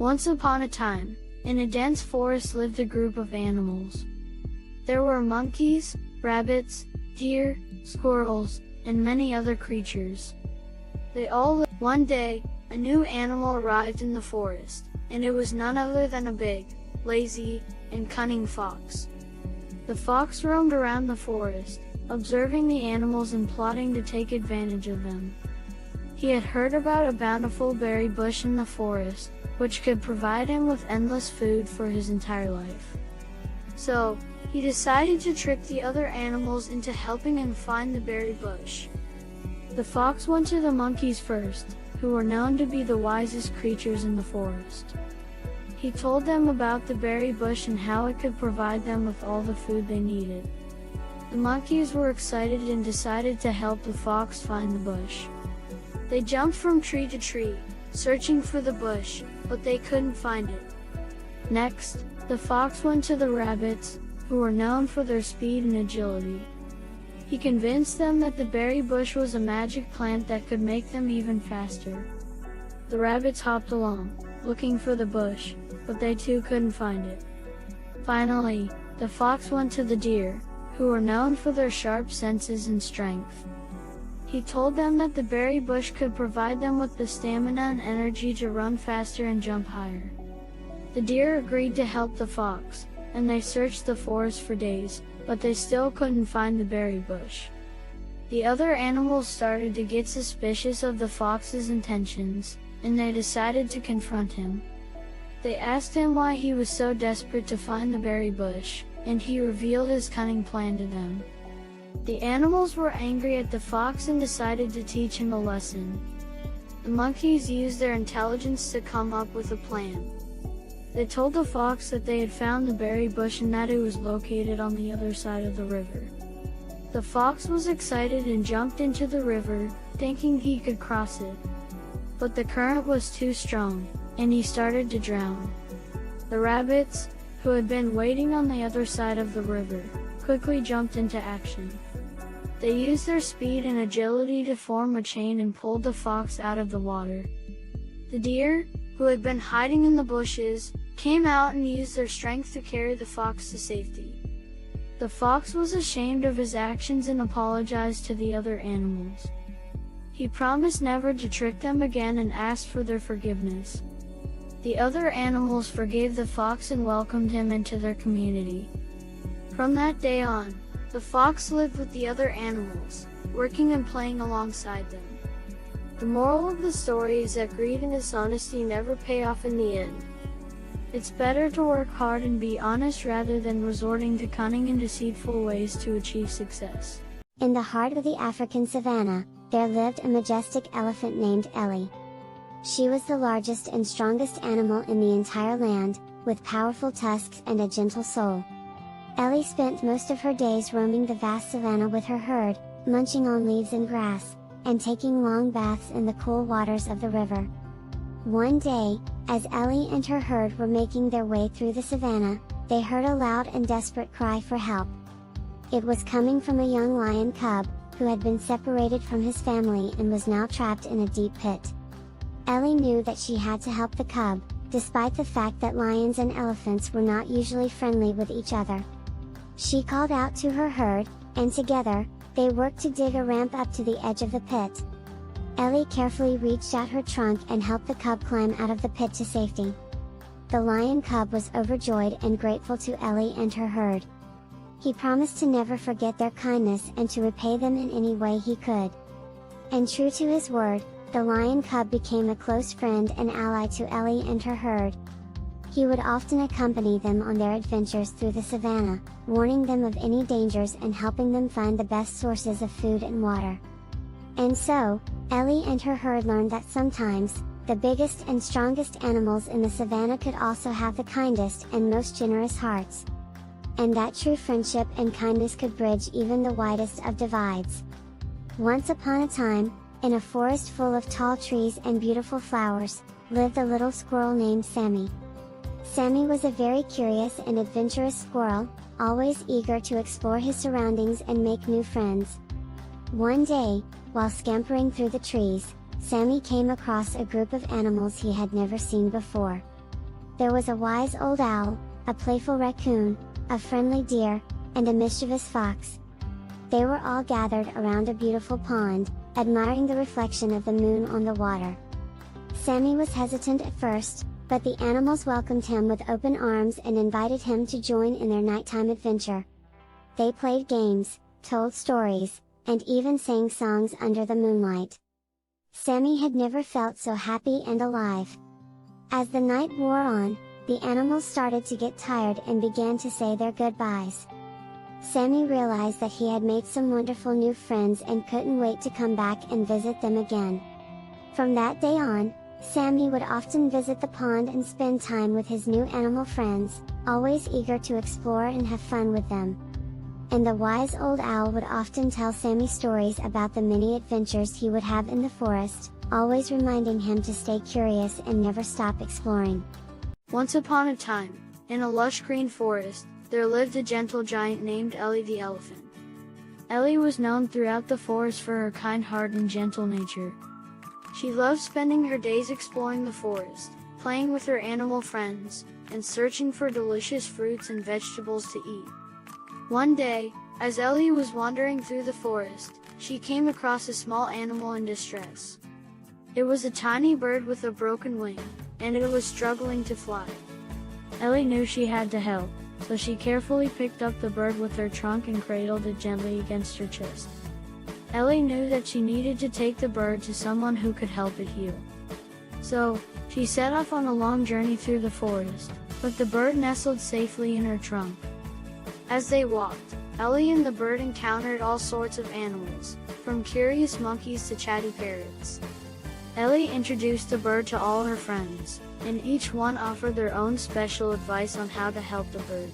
Once upon a time, in a dense forest lived a group of animals. There were monkeys, rabbits, deer, squirrels, and many other creatures. They all lived. One day, a new animal arrived in the forest, and it was none other than a big, lazy, and cunning fox. The fox roamed around the forest, observing the animals and plotting to take advantage of them. He had heard about a bountiful berry bush in the forest, which could provide him with endless food for his entire life. So, he decided to trick the other animals into helping him find the berry bush. The fox went to the monkeys first, who were known to be the wisest creatures in the forest. He told them about the berry bush and how it could provide them with all the food they needed. The monkeys were excited and decided to help the fox find the bush. They jumped from tree to tree, searching for the bush, but they couldn't find it. Next, the fox went to the rabbits, who were known for their speed and agility. He convinced them that the berry bush was a magic plant that could make them even faster. The rabbits hopped along, looking for the bush, but they too couldn't find it. Finally, the fox went to the deer, who were known for their sharp senses and strength. He told them that the berry bush could provide them with the stamina and energy to run faster and jump higher. The deer agreed to help the fox, and they searched the forest for days, but they still couldn't find the berry bush. The other animals started to get suspicious of the fox's intentions, and they decided to confront him. They asked him why he was so desperate to find the berry bush, and he revealed his cunning plan to them. The animals were angry at the fox and decided to teach him a lesson. The monkeys used their intelligence to come up with a plan. They told the fox that they had found the berry bush and that it was located on the other side of the river. The fox was excited and jumped into the river, thinking he could cross it. But the current was too strong, and he started to drown. The rabbits, who had been waiting on the other side of the river, quickly jumped into action. They used their speed and agility to form a chain and pulled the fox out of the water. The deer, who had been hiding in the bushes, came out and used their strength to carry the fox to safety. The fox was ashamed of his actions and apologized to the other animals. He promised never to trick them again and asked for their forgiveness. The other animals forgave the fox and welcomed him into their community. From that day on, the fox lived with the other animals, working and playing alongside them. The moral of the story is that greed and dishonesty never pay off in the end. It's better to work hard and be honest rather than resorting to cunning and deceitful ways to achieve success. In the heart of the African savanna, there lived a majestic elephant named Ellie. She was the largest and strongest animal in the entire land, with powerful tusks and a gentle soul. Ellie spent most of her days roaming the vast savanna with her herd, munching on leaves and grass, and taking long baths in the cool waters of the river. One day, as Ellie and her herd were making their way through the savanna, they heard a loud and desperate cry for help. It was coming from a young lion cub, who had been separated from his family and was now trapped in a deep pit. Ellie knew that she had to help the cub, despite the fact that lions and elephants were not usually friendly with each other. She called out to her herd, and together, they worked to dig a ramp up to the edge of the pit. Ellie carefully reached out her trunk and helped the cub climb out of the pit to safety. The lion cub was overjoyed and grateful to Ellie and her herd. He promised to never forget their kindness and to repay them in any way he could. And true to his word, the lion cub became a close friend and ally to Ellie and her herd. He would often accompany them on their adventures through the savanna, warning them of any dangers and helping them find the best sources of food and water. And so, Ellie and her herd learned that sometimes, the biggest and strongest animals in the savanna could also have the kindest and most generous hearts. And that true friendship and kindness could bridge even the widest of divides. Once upon a time, in a forest full of tall trees and beautiful flowers, lived a little squirrel named Sammy. Sammy was a very curious and adventurous squirrel, always eager to explore his surroundings and make new friends. One day, while scampering through the trees, Sammy came across a group of animals he had never seen before. There was a wise old owl, a playful raccoon, a friendly deer, and a mischievous fox. They were all gathered around a beautiful pond, admiring the reflection of the moon on the water. Sammy was hesitant at first, but the animals welcomed him with open arms and invited him to join in their nighttime adventure. They played games, told stories, and even sang songs under the moonlight. Sammy had never felt so happy and alive. As the night wore on, the animals started to get tired and began to say their goodbyes. Sammy realized that he had made some wonderful new friends and couldn't wait to come back and visit them again. From that day on, Sammy would often visit the pond and spend time with his new animal friends, always eager to explore and have fun with them. And the wise old owl would often tell Sammy stories about the many adventures he would have in the forest, always reminding him to stay curious and never stop exploring. Once upon a time, in a lush green forest, there lived a gentle giant named Ellie the Elephant. Ellie was known throughout the forest for her kind heart and gentle nature. She loved spending her days exploring the forest, playing with her animal friends, and searching for delicious fruits and vegetables to eat. One day, as Ellie was wandering through the forest, she came across a small animal in distress. It was a tiny bird with a broken wing, and it was struggling to fly. Ellie knew she had to help, so she carefully picked up the bird with her trunk and cradled it gently against her chest. Ellie knew that she needed to take the bird to someone who could help it heal. So, she set off on a long journey through the forest, but the bird nestled safely in her trunk. As they walked, Ellie and the bird encountered all sorts of animals, from curious monkeys to chatty parrots. Ellie introduced the bird to all her friends, and each one offered their own special advice on how to help the bird.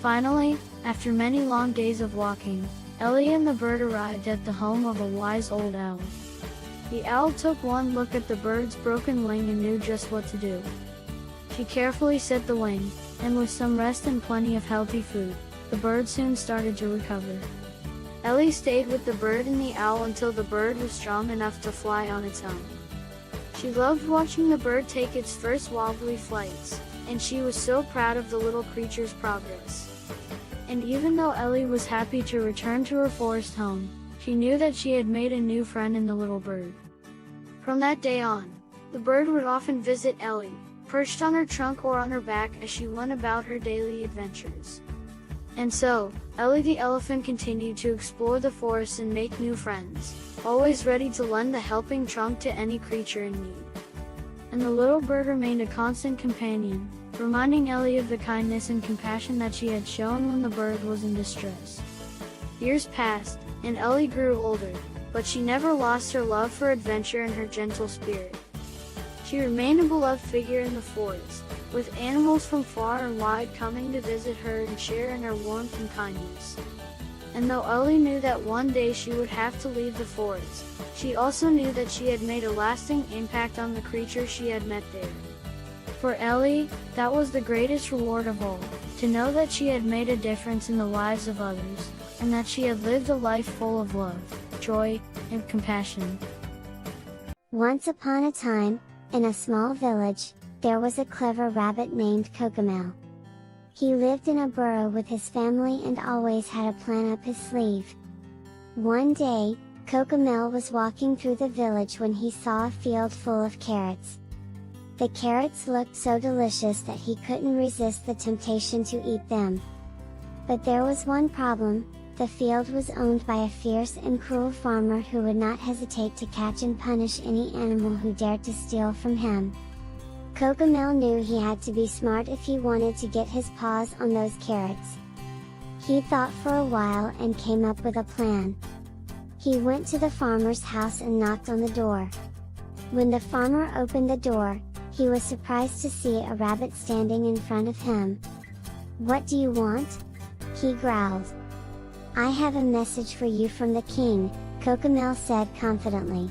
Finally, after many long days of walking, Ellie and the bird arrived at the home of a wise old owl. The owl took one look at the bird's broken wing and knew just what to do. She carefully set the wing, and with some rest and plenty of healthy food, the bird soon started to recover. Ellie stayed with the bird and the owl until the bird was strong enough to fly on its own. She loved watching the bird take its first wobbly flights, and she was so proud of the little creature's progress. And even though Ellie was happy to return to her forest home, she knew that she had made a new friend in the little bird. From that day on, the bird would often visit Ellie, perched on her trunk or on her back as she went about her daily adventures. And so, Ellie the elephant continued to explore the forest and make new friends, always ready to lend a helping trunk to any creature in need. And the little bird remained a constant companion, reminding Ellie of the kindness and compassion that she had shown when the bird was in distress. Years passed, and Ellie grew older, but she never lost her love for adventure and her gentle spirit. She remained a beloved figure in the forest, with animals from far and wide coming to visit her and share in her warmth and kindness. And though Ellie knew that one day she would have to leave the forest, she also knew that she had made a lasting impact on the creatures she had met there. For Ellie, that was the greatest reward of all, to know that she had made a difference in the lives of others, and that she had lived a life full of love, joy, and compassion. Once upon a time, in a small village, there was a clever rabbit named Cocomelon. He lived in a burrow with his family and always had a plan up his sleeve. One day, Cocomelon was walking through the village when he saw a field full of carrots. The carrots looked so delicious that he couldn't resist the temptation to eat them. But there was one problem: the field was owned by a fierce and cruel farmer who would not hesitate to catch and punish any animal who dared to steal from him. Cocomelon knew he had to be smart if he wanted to get his paws on those carrots. He thought for a while and came up with a plan. He went to the farmer's house and knocked on the door. When the farmer opened the door, he was surprised to see a rabbit standing in front of him. "What do you want?" he growled. "I have a message for you from the king," Cocomelon said confidently.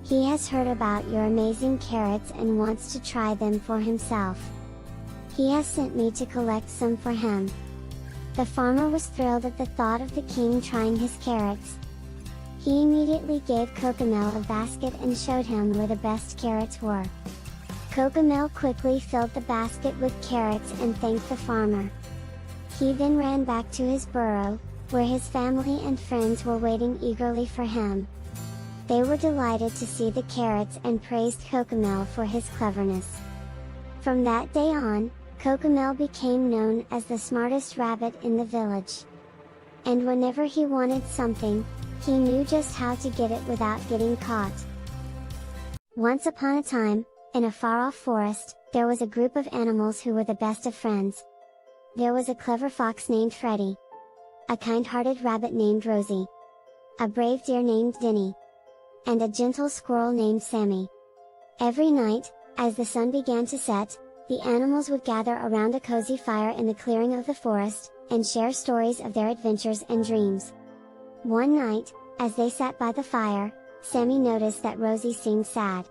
"He has heard about your amazing carrots and wants to try them for himself. He has sent me to collect some for him." The farmer was thrilled at the thought of the king trying his carrots. He immediately gave Cocomelon a basket and showed him where the best carrots were. Cocomelon quickly filled the basket with carrots and thanked the farmer. He then ran back to his burrow, where his family and friends were waiting eagerly for him. They were delighted to see the carrots and praised Cocomelon for his cleverness. From that day on, Cocomelon became known as the smartest rabbit in the village. And whenever he wanted something, he knew just how to get it without getting caught. Once upon a time, in a far-off forest, there was a group of animals who were the best of friends. There was a clever fox named Freddy, a kind-hearted rabbit named Rosie, a brave deer named Denny, and a gentle squirrel named Sammy. Every night, as the sun began to set, the animals would gather around a cozy fire in the clearing of the forest, and share stories of their adventures and dreams. One night, as they sat by the fire, Sammy noticed that Rosie seemed sad.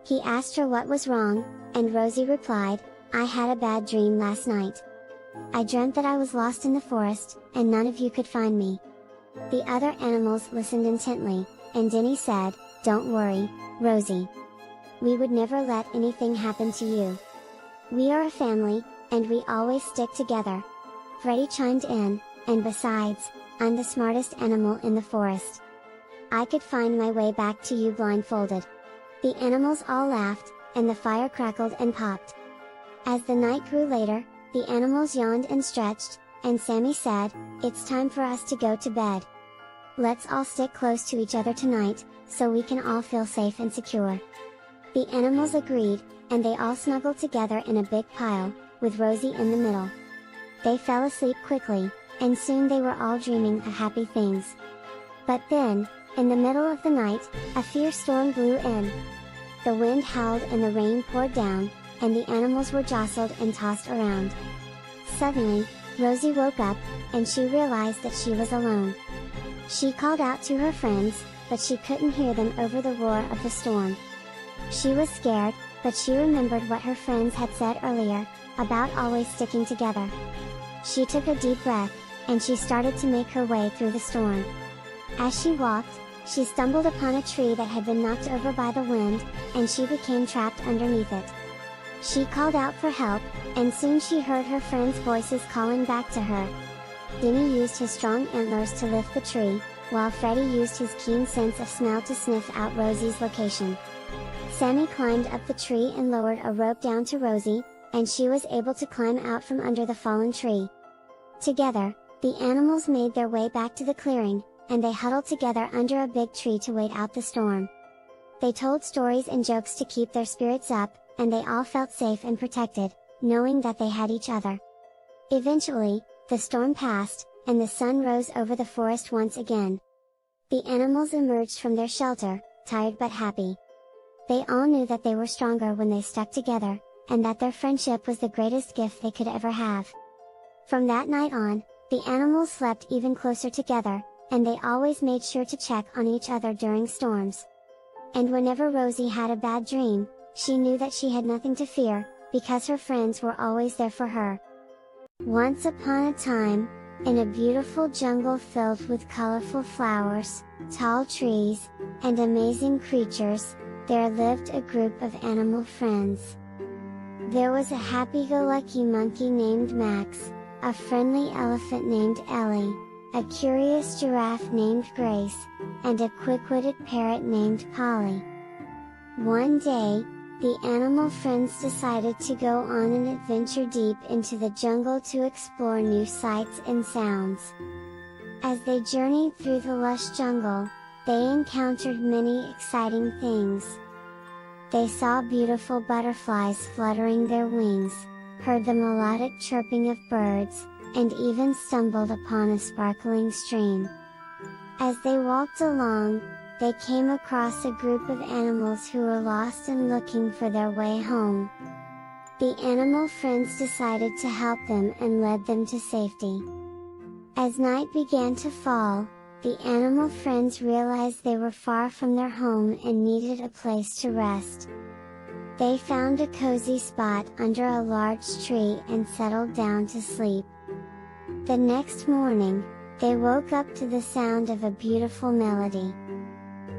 He asked her what was wrong, and Rosie replied, "I had a bad dream last night. I dreamt that I was lost in the forest, and none of you could find me." The other animals listened intently, and Denny said, "Don't worry, Rosie. We would never let anything happen to you. We are a family, and we always stick together." Freddy chimed in, "And besides, I'm the smartest animal in the forest. I could find my way back to you blindfolded." The animals all laughed, and the fire crackled and popped. As the night grew later, the animals yawned and stretched, and Sammy said, "It's time for us to go to bed. Let's all stick close to each other tonight, so we can all feel safe and secure." The animals agreed, and they all snuggled together in a big pile, with Rosie in the middle. They fell asleep quickly, and soon they were all dreaming of happy things. But then, in the middle of the night, a fierce storm blew in. The wind howled and the rain poured down, and the animals were jostled and tossed around. Suddenly, Rosie woke up, and she realized that she was alone. She called out to her friends, but she couldn't hear them over the roar of the storm. She was scared, but she remembered what her friends had said earlier, about always sticking together. She took a deep breath, and she started to make her way through the storm. As she walked, she stumbled upon a tree that had been knocked over by the wind, and she became trapped underneath it. She called out for help, and soon she heard her friends' voices calling back to her. Denny used his strong antlers to lift the tree, while Freddy used his keen sense of smell to sniff out Rosie's location. Sammy climbed up the tree and lowered a rope down to Rosie, and she was able to climb out from under the fallen tree. Together, the animals made their way back to the clearing, and they huddled together under a big tree to wait out the storm. They told stories and jokes to keep their spirits up, and they all felt safe and protected, knowing that they had each other. Eventually, the storm passed, and the sun rose over the forest once again. The animals emerged from their shelter, tired but happy. They all knew that they were stronger when they stuck together, and that their friendship was the greatest gift they could ever have. From that night on, the animals slept even closer together, and they always made sure to check on each other during storms. And whenever Rosie had a bad dream, she knew that she had nothing to fear, because her friends were always there for her. Once upon a time, in a beautiful jungle filled with colorful flowers, tall trees, and amazing creatures, there lived a group of animal friends. There was a happy-go-lucky monkey named Max, a friendly elephant named Ellie, a curious giraffe named Grace, and a quick-witted parrot named Polly. One day, the animal friends decided to go on an adventure deep into the jungle to explore new sights and sounds. As they journeyed through the lush jungle, they encountered many exciting things. They saw beautiful butterflies fluttering their wings, heard the melodic chirping of birds, and even stumbled upon a sparkling stream. As they walked along, they came across a group of animals who were lost and looking for their way home. The animal friends decided to help them and led them to safety. As night began to fall, the animal friends realized they were far from their home and needed a place to rest. They found a cozy spot under a large tree and settled down to sleep. The next morning, they woke up to the sound of a beautiful melody.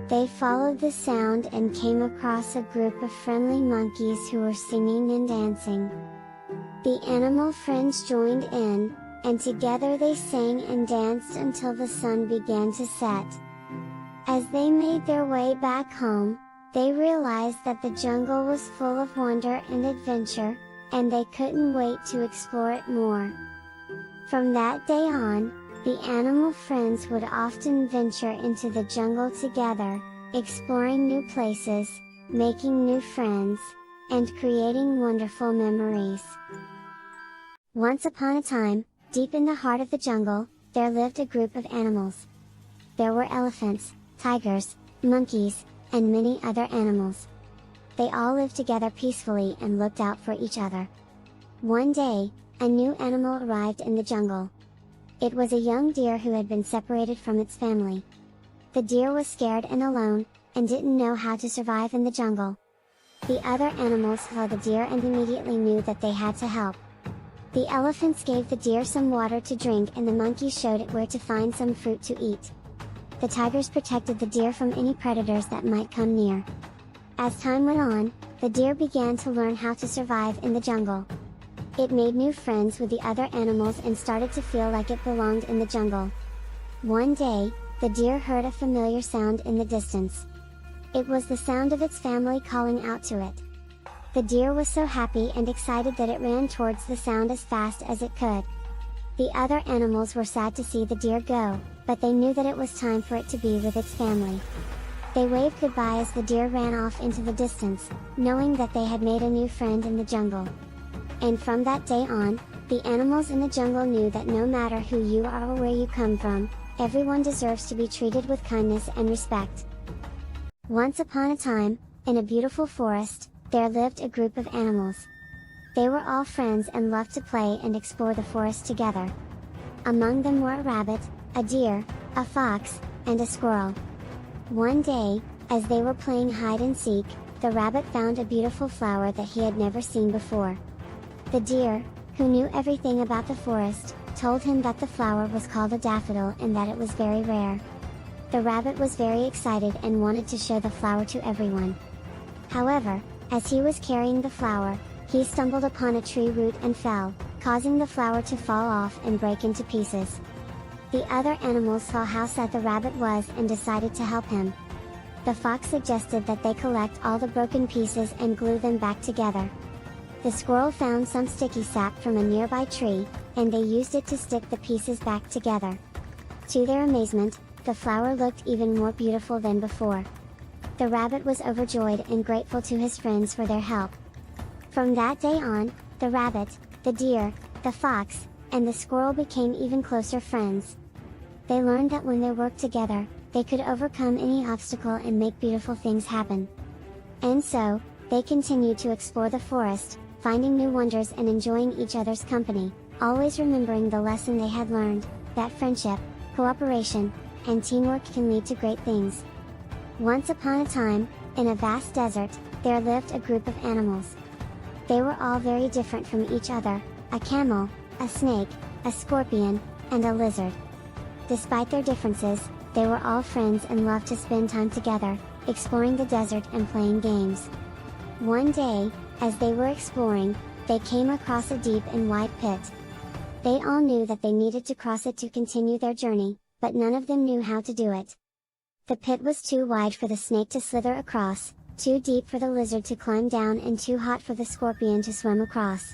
They followed the sound and came across a group of friendly monkeys who were singing and dancing. The animal friends joined in, and together they sang and danced until the sun began to set. As they made their way back home, they realized that the jungle was full of wonder and adventure, and they couldn't wait to explore it more. From that day on, the animal friends would often venture into the jungle together, exploring new places, making new friends, and creating wonderful memories. Once upon a time, deep in the heart of the jungle, there lived a group of animals. There were elephants, tigers, monkeys, and many other animals. They all lived together peacefully and looked out for each other. One day, a new animal arrived in the jungle. It was a young deer who had been separated from its family. The deer was scared and alone, and didn't know how to survive in the jungle. The other animals saw the deer and immediately knew that they had to help. The elephants gave the deer some water to drink and the monkeys showed it where to find some fruit to eat. The tigers protected the deer from any predators that might come near. As time went on, the deer began to learn how to survive in the jungle. It made new friends with the other animals and started to feel like it belonged in the jungle. One day, the deer heard a familiar sound in the distance. It was the sound of its family calling out to it. The deer was so happy and excited that it ran towards the sound as fast as it could. The other animals were sad to see the deer go, but they knew that it was time for it to be with its family. They waved goodbye as the deer ran off into the distance, knowing that they had made a new friend in the jungle. And from that day on, the animals in the jungle knew that no matter who you are or where you come from, everyone deserves to be treated with kindness and respect. Once upon a time, in a beautiful forest, there lived a group of animals. They were all friends and loved to play and explore the forest together. Among them were a rabbit, a deer, a fox, and a squirrel. One day, as they were playing hide and seek, the rabbit found a beautiful flower that he had never seen before. The deer, who knew everything about the forest, told him that the flower was called a daffodil and that it was very rare. The rabbit was very excited and wanted to show the flower to everyone. However, as he was carrying the flower, he stumbled upon a tree root and fell, causing the flower to fall off and break into pieces. The other animals saw how sad the rabbit was and decided to help him. The fox suggested that they collect all the broken pieces and glue them back together. The squirrel found some sticky sap from a nearby tree, and they used it to stick the pieces back together. To their amazement, the flower looked even more beautiful than before. The rabbit was overjoyed and grateful to his friends for their help. From that day on, the rabbit, the deer, the fox, and the squirrel became even closer friends. They learned that when they worked together, they could overcome any obstacle and make beautiful things happen. And so, they continued to explore the forest, finding new wonders and enjoying each other's company, always remembering the lesson they had learned, that friendship, cooperation, and teamwork can lead to great things. Once upon a time, in a vast desert, there lived a group of animals. They were all very different from each other, a camel, a snake, a scorpion, and a lizard. Despite their differences, they were all friends and loved to spend time together, exploring the desert and playing games. One day, as they were exploring, they came across a deep and wide pit. They all knew that they needed to cross it to continue their journey, but none of them knew how to do it. The pit was too wide for the snake to slither across, too deep for the lizard to climb down and too hot for the scorpion to swim across.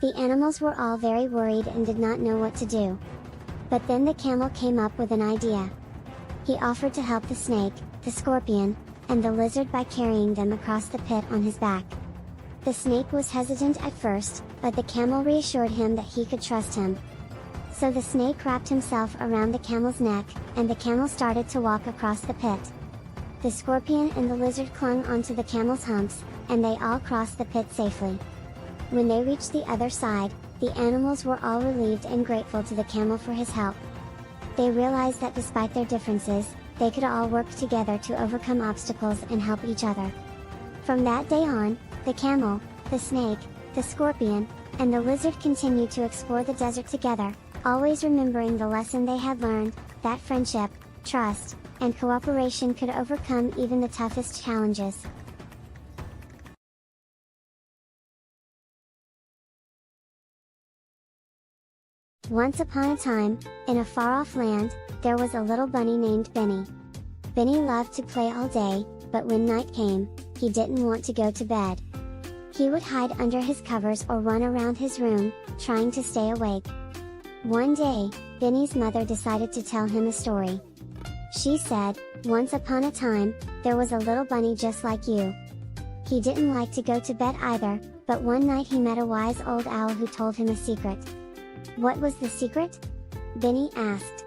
The animals were all very worried and did not know what to do. But then the camel came up with an idea. He offered to help the snake, the scorpion, and the lizard by carrying them across the pit on his back. The snake was hesitant at first, but the camel reassured him that he could trust him. So the snake wrapped himself around the camel's neck, and the camel started to walk across the pit. The scorpion and the lizard clung onto the camel's humps, and they all crossed the pit safely. When they reached the other side, the animals were all relieved and grateful to the camel for his help. They realized that despite their differences, they could all work together to overcome obstacles and help each other. From that day on, the camel, the snake, the scorpion, and the lizard continued to explore the desert together, always remembering the lesson they had learned, that friendship, trust, and cooperation could overcome even the toughest challenges. Once upon a time, in a far-off land, there was a little bunny named Benny. Benny loved to play all day, but when night came, he didn't want to go to bed. He would hide under his covers or run around his room, trying to stay awake. One day, Benny's mother decided to tell him a story. She said, "Once upon a time, there was a little bunny just like you. He didn't like to go to bed either, but one night he met a wise old owl who told him a secret." "What was the secret?" Benny asked.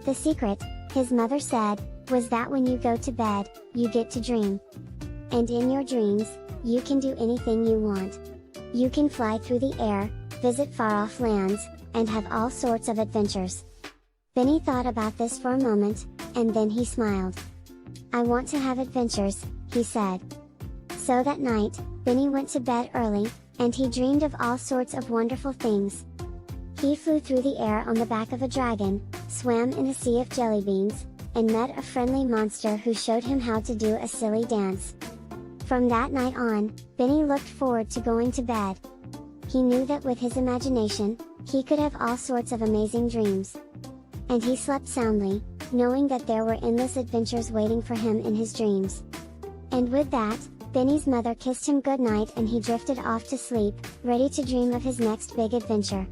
"The secret," his mother said, "was that when you go to bed, you get to dream. And in your dreams, you can do anything you want. You can fly through the air, visit far-off lands, and have all sorts of adventures." Benny thought about this for a moment, and then he smiled. "I want to have adventures," he said. So that night, Benny went to bed early, and he dreamed of all sorts of wonderful things. He flew through the air on the back of a dragon, swam in a sea of jelly beans, and met a friendly monster who showed him how to do a silly dance. From that night on, Benny looked forward to going to bed. He knew that with his imagination, he could have all sorts of amazing dreams. And he slept soundly, knowing that there were endless adventures waiting for him in his dreams. And with that, Benny's mother kissed him goodnight and he drifted off to sleep, ready to dream of his next big adventure.